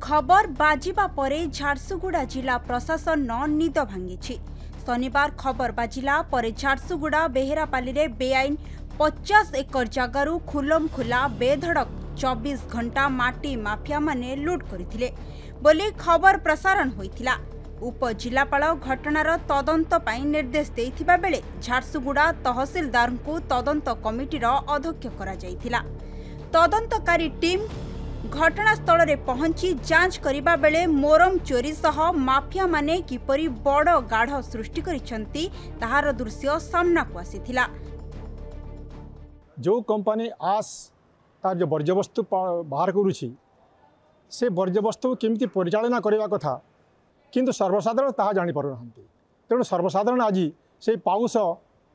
खबर बाजिबा परे झारसुगुड़ा जिला प्रशासन निद भांगी। शनिवार खबर बाजिला परे झारसुगुड़ा बेहेरापाली रे बेआईन 50 एकर जगारू खुलम खुला बेधड़क 24 घंटा माटी माफिया माने लुट करथिले बोली खबर प्रसारण होइथिला। उपजिलापाल घटनार तदंत पाई निर्देश देइथिबा बेले झारसुगुड़ा तहसीलदार को तदंत कमिटीर अध्यक्ष करा जाइथिला। तदंतकारी टीम घटनास्थल रे पहुंची जांच करिबा बेले मोरम चोरी सह माफिया माने किपरि बड़ गाढ़ सृष्टि करिसंती ताहार दृश्य सामना को आसीथिला। जो कंपनी आस तार जो वर्ज्यवस्तु बाहर करुछि से वर्ज्यवस्तु केमिति परिचालना करबा कथा किंतु सर्वसाधारण ताहा जानि पारु नाहंती। तेणु सर्वसाधारण आज से पाउस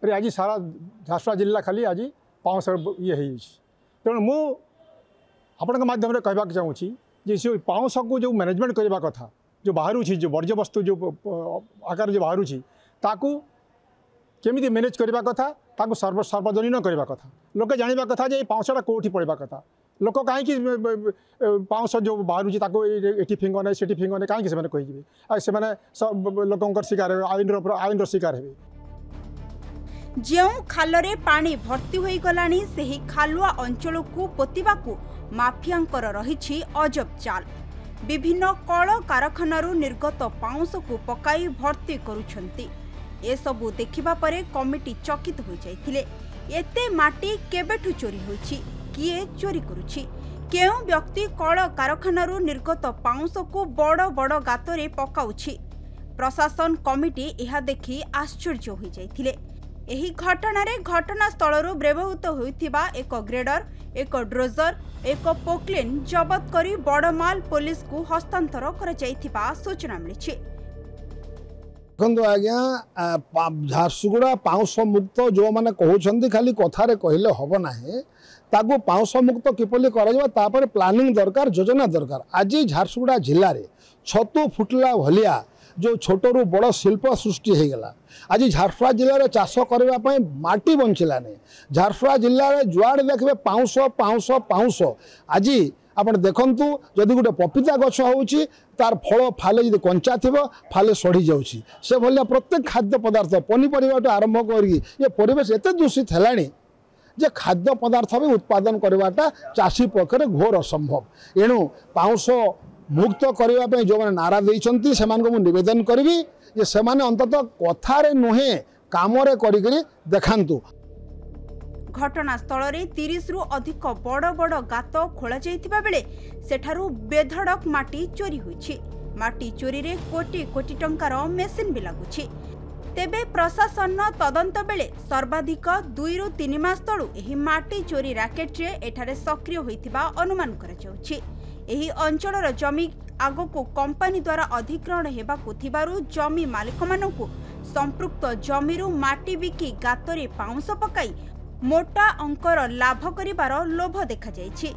रे आज सारा झारसुगुड़ा जिला खाली आज पाउस ये है। तेणु मु आपण माध्यम रे कहबाक चाहूँगी जे पाउस को जो मैनेजमेंट करबा कथा जो बाहर जो वर्ज्यवस्तु जो आकार जो बाहर ताकू केमिति मैनेज करबा कथा ताकू सार्वजनीन करबा कथा लोके जानिबा कथा जे पाउसटा कोठी पड़बा कथा लोक कहीं पाउस जो बाहर एटी फिंगने सेठी फिंगने कहीं से कहीजे से लोक शिकार आईन शिकार हे। जो खालरे पानी भर्ती होई गलानी सेही खालुआ अंचल को पोतिबाकू माफियांकर रहिछि अजब चाल। विभिन्न कल कारखानारू निर्गत पाउस को पकाई भर्ती करुछंती। ए सबु देखिबा परे कमिटी चकित हो जाइथिले। एते माटी केबेठु चोरी होइछि, किए चोरी करुछि, केउ व्यक्ति कल कारखानारू निर्गत पाउस को बड़ बड़ गातरे पकाउछि। प्रशासन कमिटी एहा देखि आश्चर्य हो जाइथिले। एही घटनारे घटनास्थलरू व्यवहृत होइथिबा एक ग्रेडर, एक ड्रोजर, एक पोक्लेन जबत करी बड़माल पुलिस को हस्तांतर कर जाइथिबा सूचना मिलिछि। देखो आज्ञा झारसुगुड़ा पाउस मुक्त जो मैंने कहते खाली कथार कहले हम ना ताकू पाउस मुक्त किपरि कर प्लानिंग दरकार, योजना दरकार। आज झारसुगुड़ा जिले में छतु फुटला भलिया जो छोटू बड़ शिल्प सृष्टि हो गला। आज झारसुगुड़ा जिले में चाष करने माटी बंचलानी। झारसुगुड़ा जिले में जुआड़े देखिए पाउस पाउस पाउस। आज आप देखु जदि गोटे पपीता गछ होची तार फल फाले जदि कंचा थी फाले सड़ी जाऊँगी से भाया प्रत्येक खाद्य पदार्थ पनीपरिया आरंभ कर परिवेश एत दूषित है जे खाद्य पदार्थ भी उत्पादन करवाटा चाषी पक्षे घोर असंभव। एणु पाउस मुक्त करने जो मैंने नारा देते से निवेदन करी से अंततः कथार नुहे काम देखातु। घटनास्थल रे 30 रु अधिक बड़ बड़ गात खोला जाइथिबा बेले सेठारु बेधड़क माटी चोरी होइछि। माटी चोरी रे कोटी कोटी टंकार मेसिन भी लागुछि। तेबे प्रशासन तदंत बेले सर्वाधिक 2 रु 3 मास तळु एही माटी चोरी रैकेट रे एठारे सक्रिय होइथिबा अनुमान करा जाउछि। एही अंचलर जमी आगको कंपनी द्वारा अधिग्रहण हेबाकु थिबारु जमी मालिक मानकु संपृक्त जमीरु माटी बिकी गातरे पाउंस पकाई मोटा अंकर लाभ करिबार लोभ देखा जाइछि।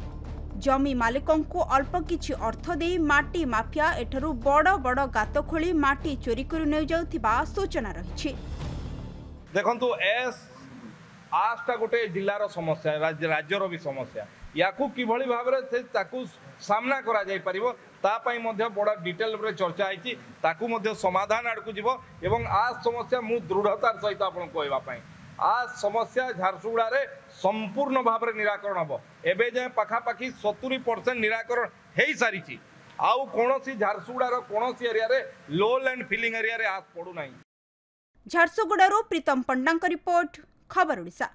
जमी मालिकों को अल्प किछि अर्थ दे माटी माफिया एठरू बड़ बड़ गात खोली माटी चोरी करि नै जाउथिबा सूचना रहिछि। देखंतु आस्टा गोटे जिलार समस्या राज्यर भी समस्या याकू किभଳି भाबरे से ताकू सामना करा जाय परिबो ता पई मध्ये बड़ा डिटेल रे चर्चा आइछि ताकू मध्ये समाधान आडकू जिवो एवं आज समस्या मु दृढ़तार सहित आपन कहबा पई आज समस्या झारसुगुड़ा रे संपूर्ण भाव में निराकरण हम एवं जाए पखापाखि 70% निराकरण हो सारी आउ कौन झारसुगुड़ार कौन एरिया रे लो लैंड फिलिंग एरिया रे आज पड़ू ना। झारसुगुड़ारू प्रीतम पंडा रिपोर्ट, खबर ओडिशा।